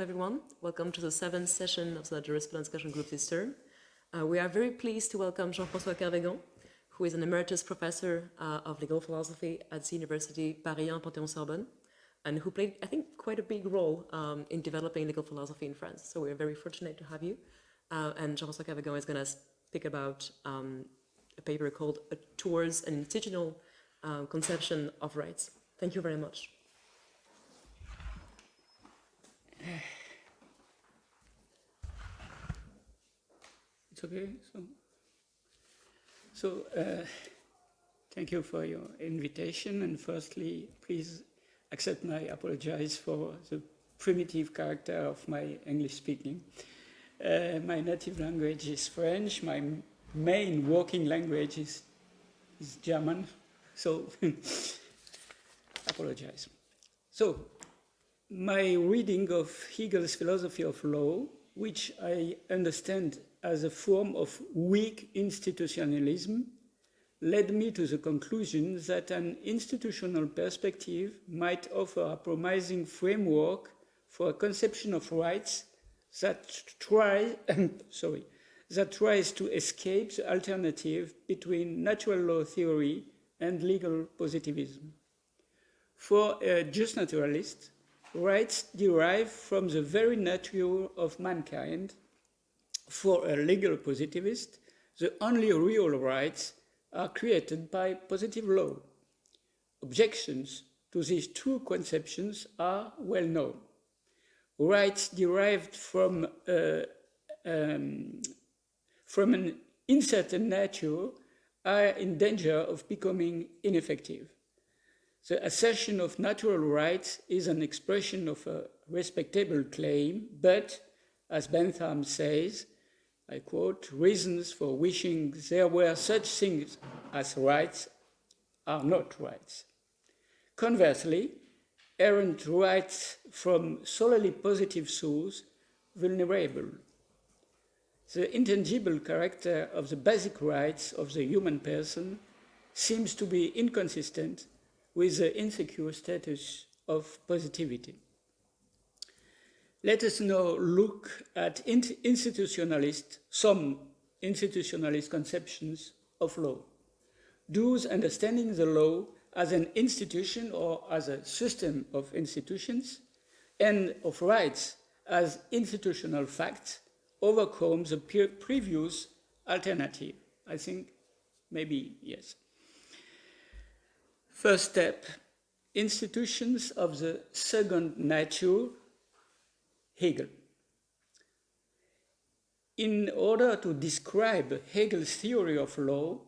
welcome everyone. Welcome to the 7th session of the Jurisprudence Discussion Group this term. We are very pleased to welcome Jean-François Kervegan, who is an emeritus professor of legal philosophy at the University Paris 1 Panthéon-Sorbonne, and who played, I think, quite a big role in developing legal philosophy in France. So we're very fortunate to have you. And Jean-François Kervegan is going to speak about a paper called Towards an Institutional Conception of Rights. Thank you very much. It's okay. So thank you for your invitation. And firstly, please accept my apologies for the primitive character of my English speaking. My native language is French. My main working language is German. So apologize. So my reading of Hegel's philosophy of law, which I understand as a form of weak institutionalism, led me to the conclusion that an institutional perspective might offer a promising framework for a conception of rights that tries to escape the alternative between natural law theory and legal positivism. For a just naturalist, rights derive from the very nature of mankind. For a legal positivist, the only real rights are created by positive law. Objections to these two conceptions are well known. Rights derived from an uncertain nature are in danger of becoming ineffective. The assertion of natural rights is an expression of a respectable claim, but, as Bentham says, I quote, reasons for wishing there were such things as rights are not rights. Conversely, errant rights from solely positive source vulnerable. The intangible character of the basic rights of the human person seems to be inconsistent with the insecure status of positivity. Let us now look at some institutionalist conceptions of law. Those understanding the law as an institution or as a system of institutions and of rights as institutional facts overcome the previous alternative. I think maybe yes. First step, institutions of the second nature, Hegel. In order to describe Hegel's theory of law,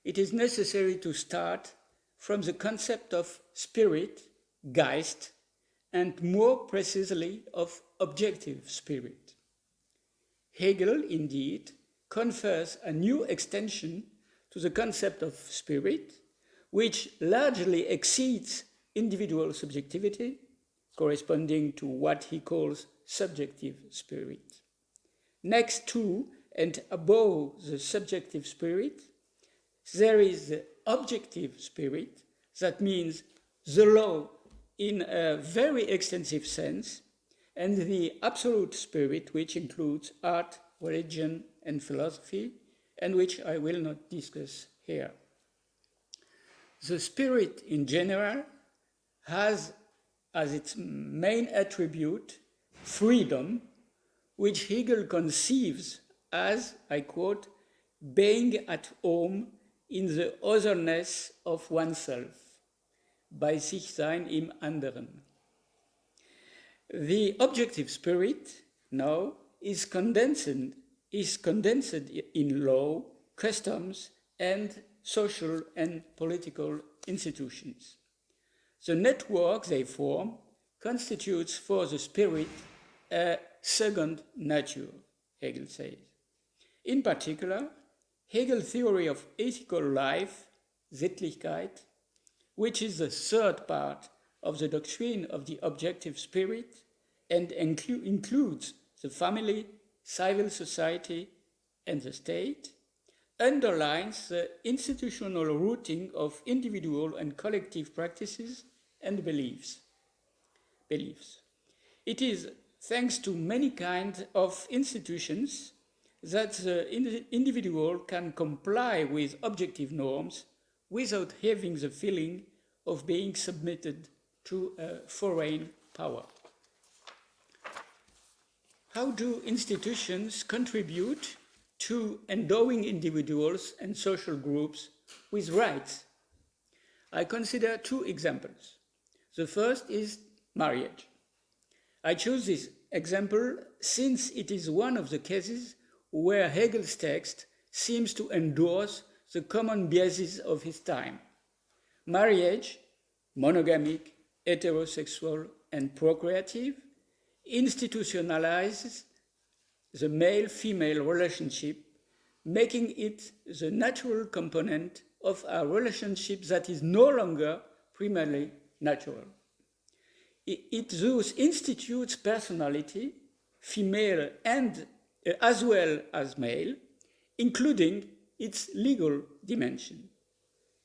it is necessary to start from the concept of spirit, Geist, and more precisely of objective spirit. Hegel, indeed, confers a new extension to the concept of spirit, which largely exceeds individual subjectivity, corresponding to what he calls subjective spirit. Next to and above the subjective spirit, there is the objective spirit, that means the law in a very extensive sense, and the absolute spirit, which includes art, religion, and philosophy, and which I will not discuss here. The spirit in general has as its main attribute freedom, which Hegel conceives as, I quote, being at home in the otherness of oneself, bei sich sein im anderen. The objective spirit now is condensed in law, customs, and social and political institutions. The network they form constitutes for the spirit a second nature, Hegel says. In particular, Hegel's theory of ethical life, Sittlichkeit, which is the third part of the doctrine of the objective spirit and includes the family, civil society, and the state, underlines the institutional rooting of individual and collective practices and beliefs. It is thanks to many kinds of institutions that the individual can comply with objective norms without having the feeling of being submitted to a foreign power. How do institutions contribute to endowing individuals and social groups with rights? I consider two examples. The first is marriage. I choose this example since it is one of the cases where Hegel's text seems to endorse the common basis of his time. Marriage, monogamic, heterosexual, and procreative, institutionalizes the male-female relationship, making it the natural component of a relationship that is no longer primarily natural. It thus institutes personality, female and as well as male, including its legal dimension.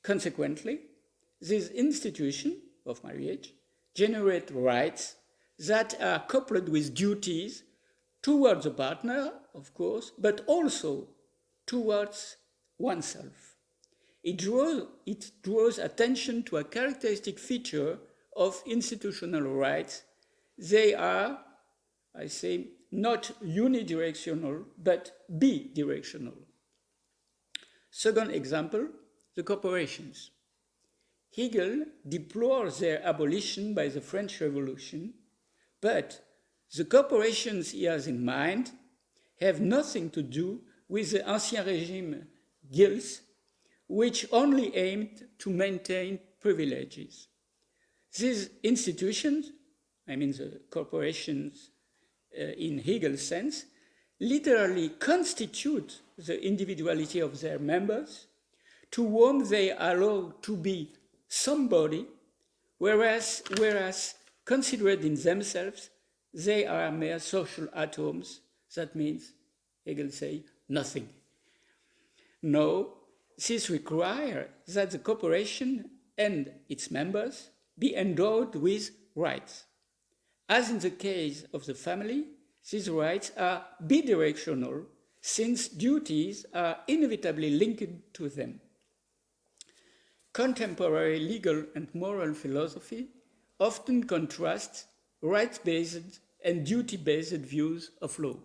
Consequently, this institution of marriage generates rights that are coupled with duties towards a partner, of course, but also towards oneself. It draws attention to a characteristic feature of institutional rights. They are, I say, not unidirectional, but bidirectional. Second example, the corporations. Hegel deplores their abolition by the French Revolution, but the corporations he has in mind have nothing to do with the Ancien Régime guilds, which only aimed to maintain privileges. These institutions, I mean the corporations in Hegel's sense, literally constitute the individuality of their members, to whom they allow to be somebody, whereas considered in themselves, they are mere social atoms. That means, Hegel say, nothing. No, this requires that the corporation and its members be endowed with rights. As in the case of the family, these rights are bidirectional, since duties are inevitably linked to them. Contemporary legal and moral philosophy often contrasts rights-based and duty-based views of law.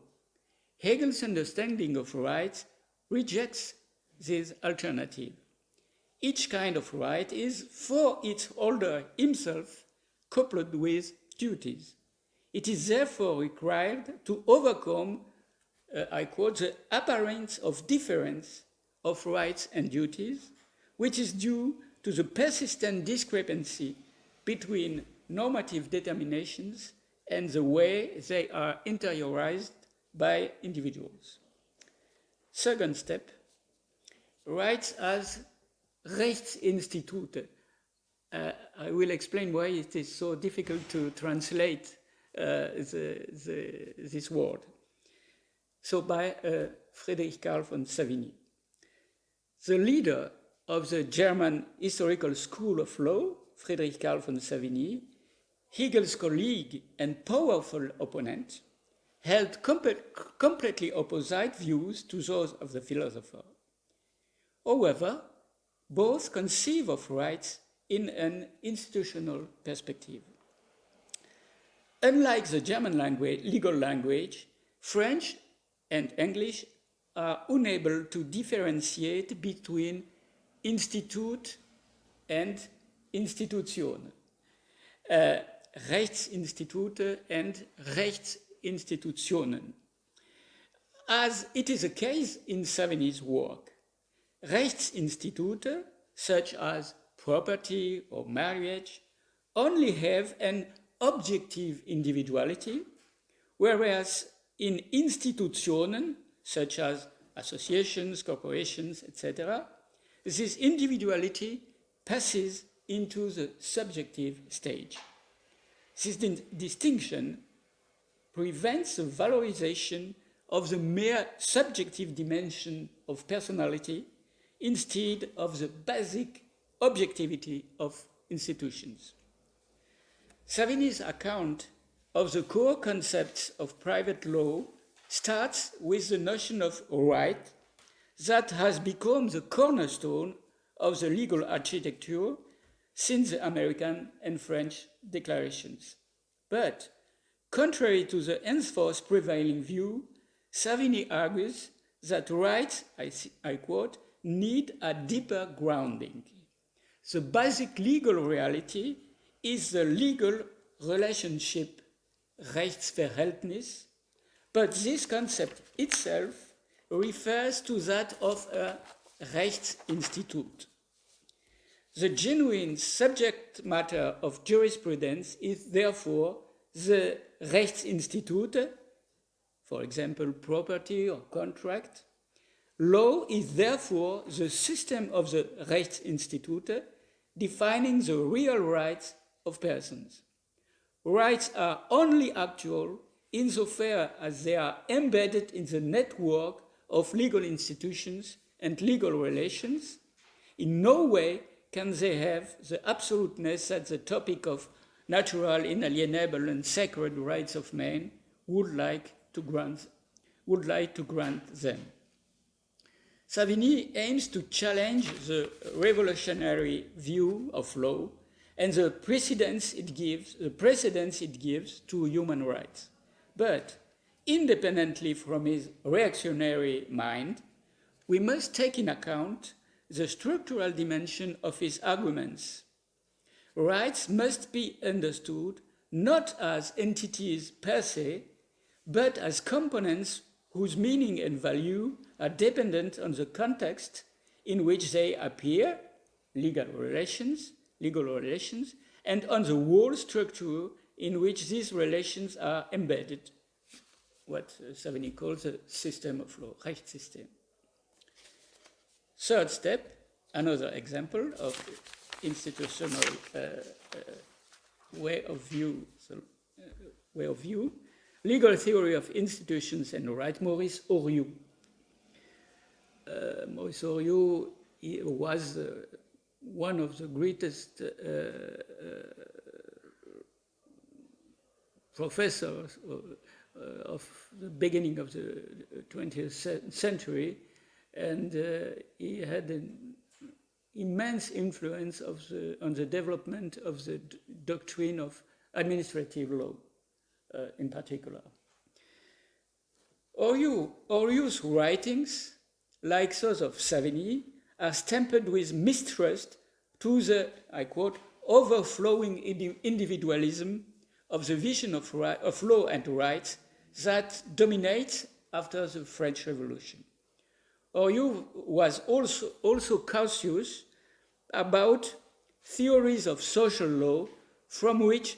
Hegel's understanding of rights rejects this alternative. Each kind of right is, for its holder himself, coupled with duties. It is therefore required to overcome, I quote, the appearance of difference of rights and duties, which is due to the persistent discrepancy between normative determinations and the way they are interiorized by individuals. Second step, rights as Rechtsinstitute. I will explain why it is so difficult to translate this word. So by Friedrich Karl von Savigny. The leader of the German Historical School of Law, Friedrich Karl von Savigny, Hegel's colleague and powerful opponent, held completely opposite views to those of the philosopher. However, both conceive of rights in an institutional perspective. Unlike the German legal language, French and English are unable to differentiate between Institut and Institution, Rechtsinstitute and Rechtsinstitutionen. As it is the case in Savigny's work, Rechtsinstitute, such as property or marriage, only have an objective individuality, whereas in Institutionen, such as associations, corporations, etc., this individuality passes into the subjective stage. This distinction prevents the valorization of the mere subjective dimension of personality instead of the basic objectivity of institutions. Savigny's account of the core concepts of private law starts with the notion of right that has become the cornerstone of the legal architecture since the American and French declarations. But, contrary to the henceforth prevailing view, Savigny argues that rights, I quote, need a deeper grounding. The basic legal reality is the legal relationship, Rechtsverhältnis, but this concept itself refers to that of a Rechtsinstitut. The genuine subject matter of jurisprudence is therefore the Rechtsinstitute, for example, property or contract. Law is therefore the system of the Rechtsinstitute defining the real rights of persons. Rights are only actual insofar as they are embedded in the network of legal institutions and legal relations. In no way can they have the absoluteness that the topic of natural, inalienable, and sacred rights of man would like to grant them. Savigny aims to challenge the revolutionary view of law and the precedence it gives to human rights. But independently from his reactionary mind, we must take in account the structural dimension of his arguments. Rights must be understood not as entities per se, but as components whose meaning and value are dependent on the context in which they appear, legal relations, and on the whole structure in which these relations are embedded, what Savigny calls a system of law, Rechtssystem. Third step, another example of institutional way of view, legal theory of institutions and right, Maurice Oryu. Maurice Oryu was one of the greatest professors of the beginning of the 20th century, and he had an immense influence on the development of the doctrine of administrative law in particular. Oryu's writings, like those of Savigny, are tempered with mistrust to the, I quote, overflowing individualism of the vision of law and rights that dominates after the French Revolution. Oryu was also cautious about theories of social law from which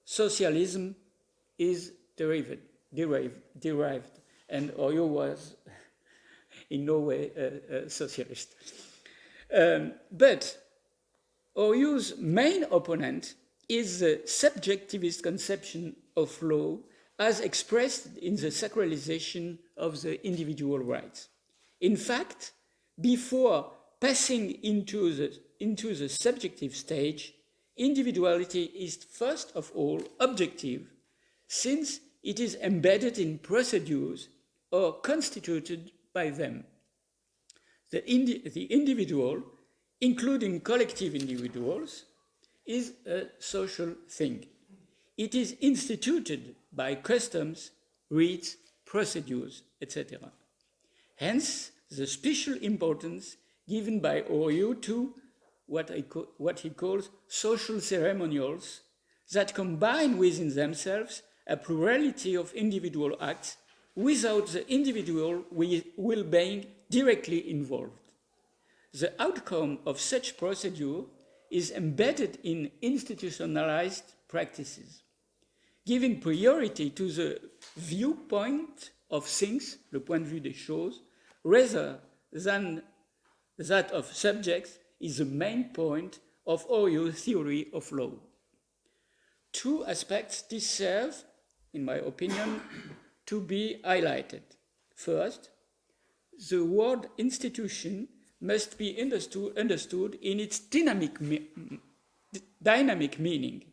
socialism is derived, and Oryu was in no way a socialist. But Oryu's main opponent is the subjectivist conception of law as expressed in the sacralization of the individual rights. In fact, before passing into the subjective stage, individuality is first of all objective, since it is embedded in procedures or constituted by them. The individual, including collective individuals, is a social thing. It is instituted by customs, rites, procedures, etc. Hence, the special importance given by Oryu to what he calls social ceremonials that combine within themselves a plurality of individual acts without the individual will being directly involved. The outcome of such procedure is embedded in institutionalized practices, giving priority to the viewpoint of things, le point de vue des choses, rather than that of subjects, is the main point of Oryu's theory of law. Two aspects deserve, in my opinion, to be highlighted. First, the word institution must be understood in its dynamic meaning.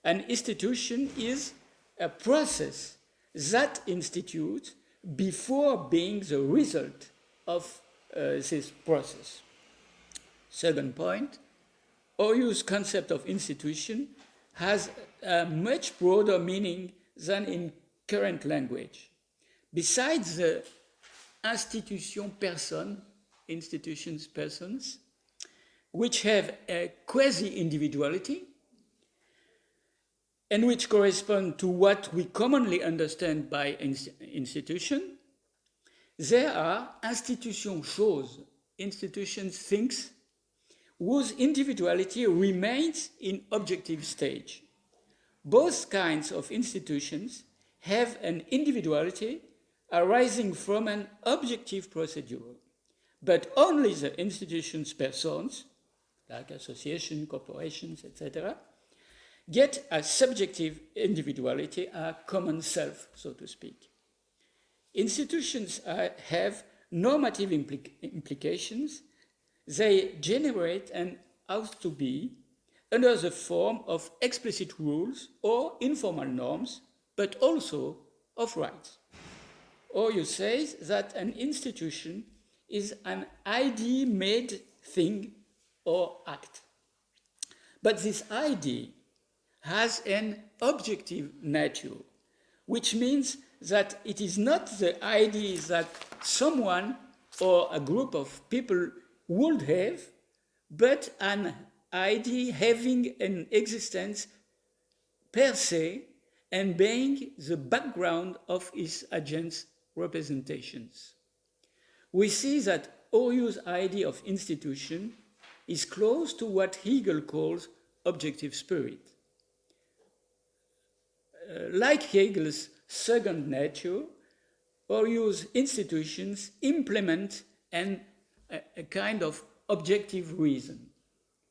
An institution is a process that institutes before being the result of this process. Second point, Oryu's concept of institution has a much broader meaning than in current language. Besides the institution person, institutions persons, which have a quasi-individuality and which correspond to what we commonly understand by institution, there are institution shows, institutions things, whose individuality remains in objective stage. Both kinds of institutions have an individuality arising from an objective procedure, but only the institutions persons, like associations, corporations, etc., get a subjective individuality, a common self, so to speak. Institutions have normative implications. They generate an ought to be under the form of explicit rules or informal norms, but also of rights. Oryu says that an institution is an idea-made thing or act. But this idea has an objective nature, which means that it is not the idea that someone or a group of people would have, but an idea having an existence per se and being the background of its agent's representations. We see that Oryu's idea of institution is close to what Hegel calls objective spirit. Like Hegel's second nature, Oryu's institutions implement a kind of objective reason,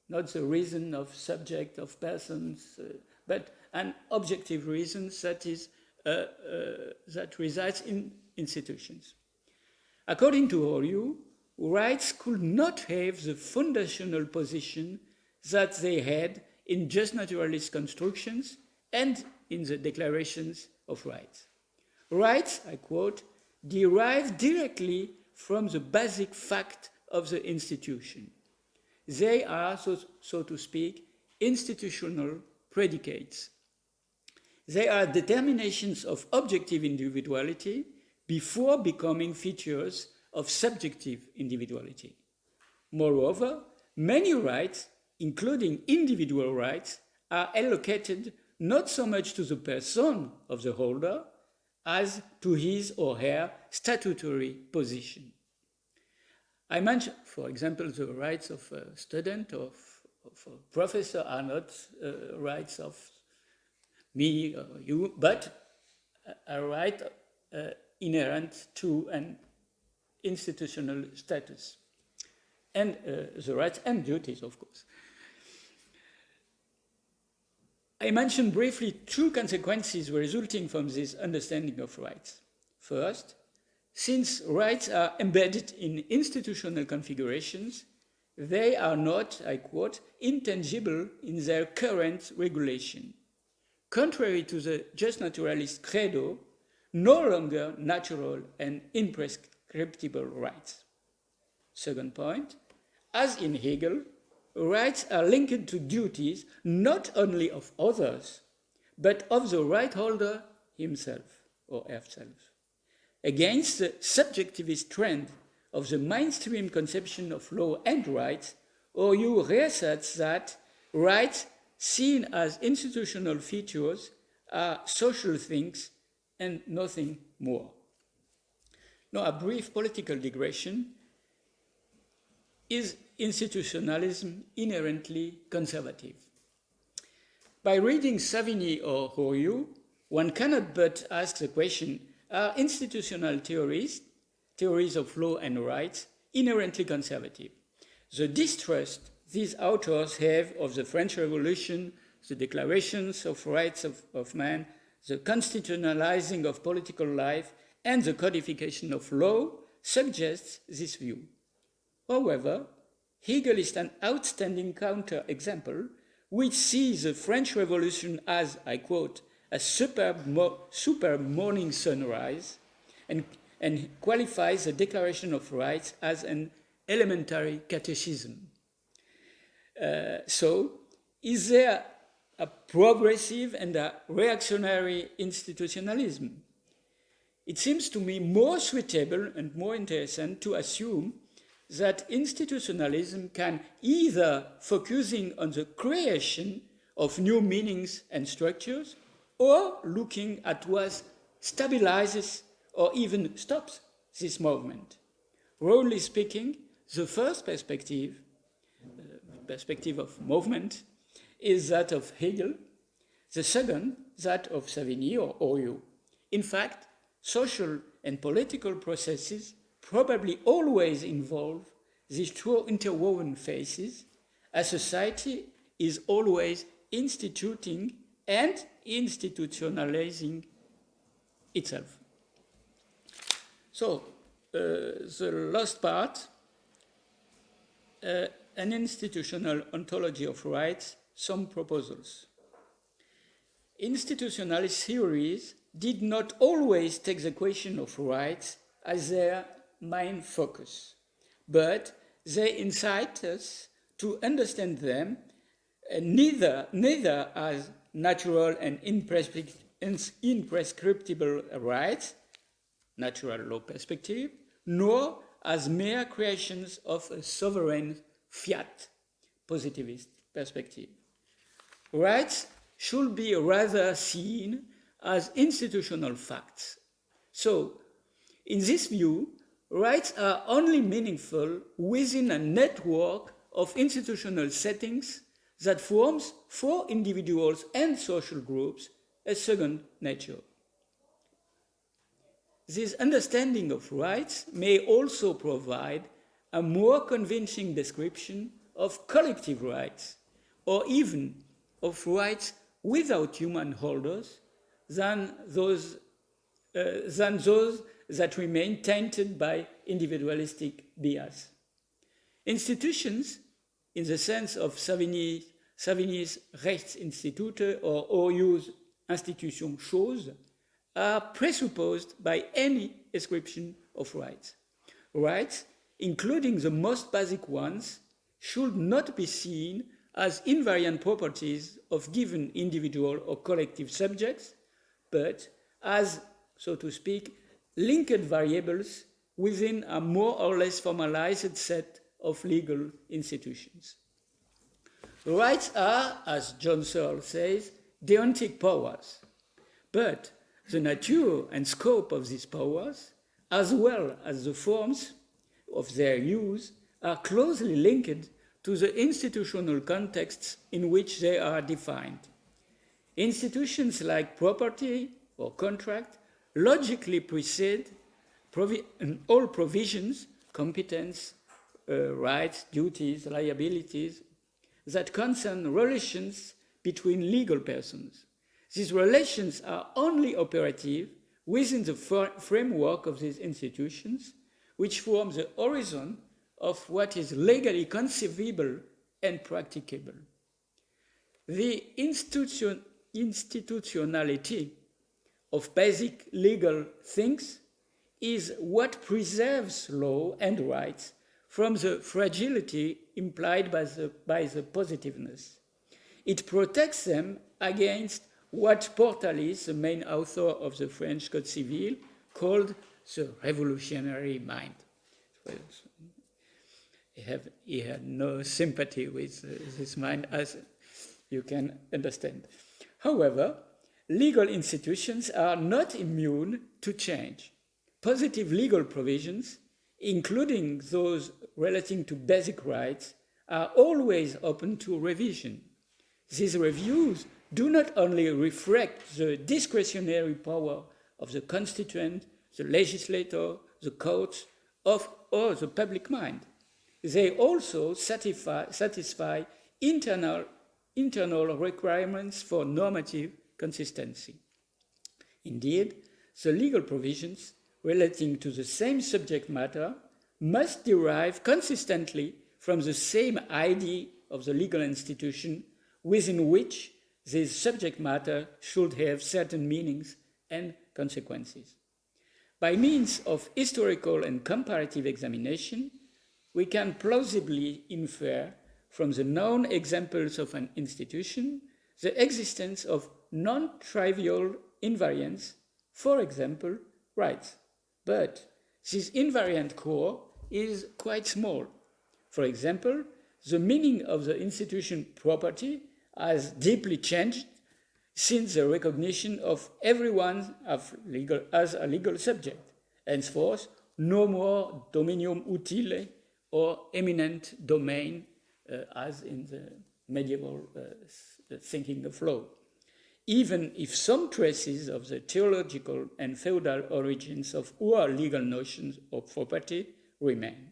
not the reason of subject, of persons, but an objective reason that resides in institutions. According to Oryu, rights could not have the foundational position that they had in just naturalist constructions and in the declarations of rights. Rights, I quote, derive directly from the basic fact of the institution. They are, so to speak, institutional predicates. They are determinations of objective individuality before becoming features of subjective individuality. Moreover, many rights, including individual rights, are allocated not so much to the person of the holder as to his or her statutory position. I mentioned, for example, the rights of a student or of a professor are not rights of me or you, but a right inherent to an institutional status, and the rights and duties, of course. I mentioned briefly two consequences resulting from this understanding of rights. First, since rights are embedded in institutional configurations, they are not, I quote, intangible in their current regulation. Contrary to the just naturalist credo, no longer natural and imprescriptible rights. Second point, as in Hegel, rights are linked to duties not only of others, but of the right holder himself or herself. Against the subjectivist trend of the mainstream conception of law and rights, Oryu reasserts that rights seen as institutional features are social things and nothing more. Now, a brief political digression. Is institutionalism inherently conservative? By reading Savigny or Oryu, one cannot but ask the question, are institutional theories of law and rights, inherently conservative? The distrust these authors have of the French Revolution, the declarations of rights of man, the constitutionalizing of political life, and the codification of law suggests this view. However, Hegel is an outstanding counterexample which sees the French Revolution as, I quote, a super morning sunrise and qualifies the Declaration of Rights as an elementary catechism. So, is there a progressive and a reactionary institutionalism? It seems to me more suitable and more interesting to assume that institutionalism can either focusing on the creation of new meanings and structures, or looking at what stabilizes or even stops this movement. Broadly speaking, the first perspective of movement, is that of Hegel, the second, that of Savigny or Oryu. In fact, social and political processes probably always involve these two interwoven phases, as society is always instituting and institutionalizing itself. So, the last part, an institutional ontology of rights, some proposals. Institutionalist theories did not always take the question of rights as their main focus, but they incite us to understand them neither as natural and imprescriptible rights, natural law perspective, nor as mere creations of a sovereign fiat, positivist perspective. Rights should be rather seen as institutional facts. So, in this view, rights are only meaningful within a network of institutional settings that forms for individuals and social groups a second nature. This understanding of rights may also provide a more convincing description of collective rights, or even of rights without human holders, than those that remain tainted by individualistic bias. Institutions, in the sense of Savigny's Rechtsinstitute or Oryu's Institution Chose, are presupposed by any description of rights. Rights, including the most basic ones, should not be seen as invariant properties of given individual or collective subjects, but as, so to speak, linked variables within a more or less formalized set of legal institutions. Rights are, as John Searle says, deontic powers, but the nature and scope of these powers, as well as the forms of their use, are closely linked to the institutional contexts in which they are defined. Institutions like property or contract logically precede all provisions, competence, rights, duties, liabilities, that concern relations between legal persons. These relations are only operative within the framework of these institutions, which form the horizon of what is legally conceivable and practicable. The institutionality of basic legal things is what preserves law and rights from the fragility implied by the positiveness. It protects them against what Portalis, the main author of the French Code Civil, called the revolutionary mind. He had no sympathy with this mind, as you can understand. However, legal institutions are not immune to change. Positive legal provisions, including those relating to basic rights, are always open to revision. These reviews do not only reflect the discretionary power of the constituent, the legislator, the courts, or the public mind. They also satisfy internal requirements for normative consistency. Indeed, the legal provisions relating to the same subject matter must derive consistently from the same idea of the legal institution within which this subject matter should have certain meanings and consequences. By means of historical and comparative examination, we can plausibly infer from the known examples of an institution the existence of non-trivial invariants, for example, rights. But this invariant core is quite small. For example, the meaning of the institution property has deeply changed since the recognition of everyone as a legal subject. Henceforth, no more dominium utile or eminent domain as in the medieval thinking of law, even if some traces of the theological and feudal origins of our legal notions of property remain.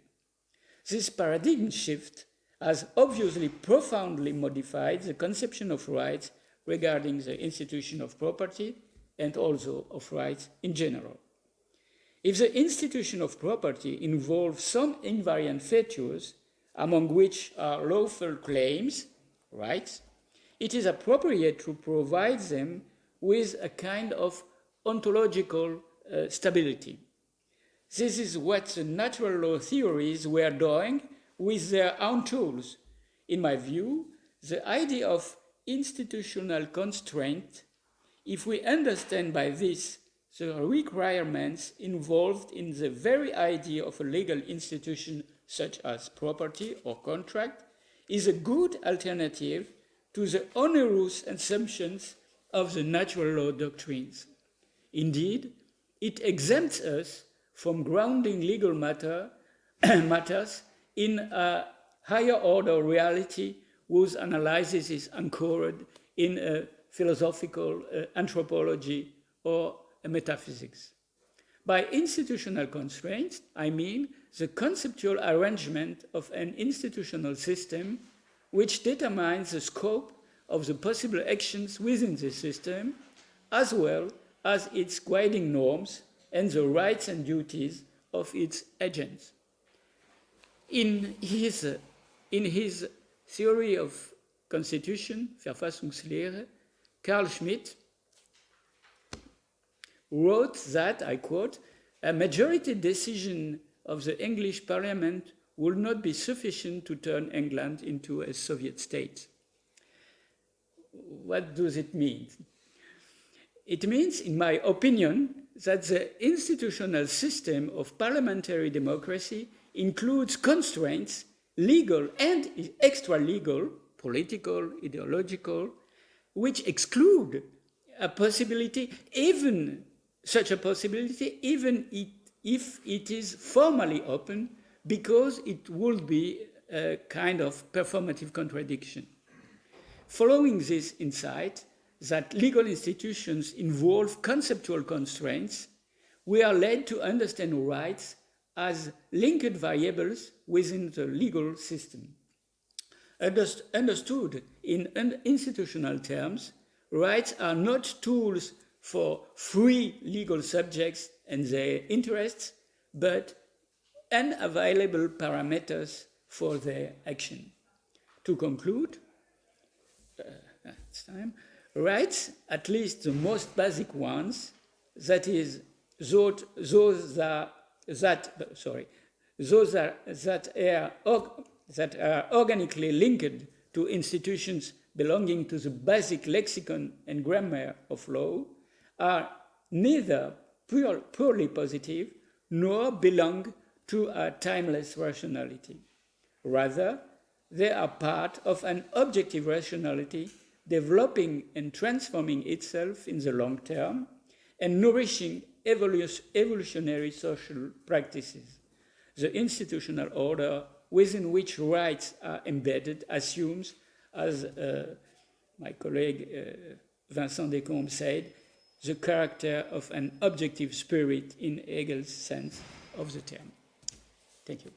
This paradigm shift has obviously profoundly modified the conception of rights regarding the institution of property and also of rights in general. If the institution of property involves some invariant features, among which are lawful claims, rights, it is appropriate to provide them with a kind of ontological stability. This is what the natural law theories were doing with their own tools. In my view, the idea of institutional constraint, if we understand by this the requirements involved in the very idea of a legal institution such as property or contract, is a good alternative to the onerous assumptions of the natural law doctrines. Indeed, it exempts us from grounding legal matters in a higher order reality whose analysis is anchored in a philosophical anthropology or a metaphysics. By institutional constraints, I mean the conceptual arrangement of an institutional system which determines the scope of the possible actions within the system, as well as its guiding norms and the rights and duties of its agents. In his theory of constitution, Verfassungslehre, Carl Schmitt wrote that, I quote, a majority decision of the English Parliament would not be sufficient to turn England into a Soviet state. What does it mean? It means, in my opinion, that the institutional system of parliamentary democracy includes constraints, legal and extra-legal, political, ideological, which exclude a possibility, even such a possibility, even if it is formally open, because it would be a kind of performative contradiction. Following this insight that legal institutions involve conceptual constraints, we are led to understand rights as linked variables within the legal system. Understood in institutional terms, rights are not tools for free legal subjects and their interests, but unavailable parameters for their action. To conclude, it's time, rights, at least the most basic ones, that is, those that are organically linked to institutions belonging to the basic lexicon and grammar of law, are neither purely positive nor belong to a timeless rationality. Rather, they are part of an objective rationality developing and transforming itself in the long term and nourishing evolutionary social practices. The institutional order within which rights are embedded assumes, as my colleague Vincent Descombes said, the character of an objective spirit in Hegel's sense of the term. Thank you.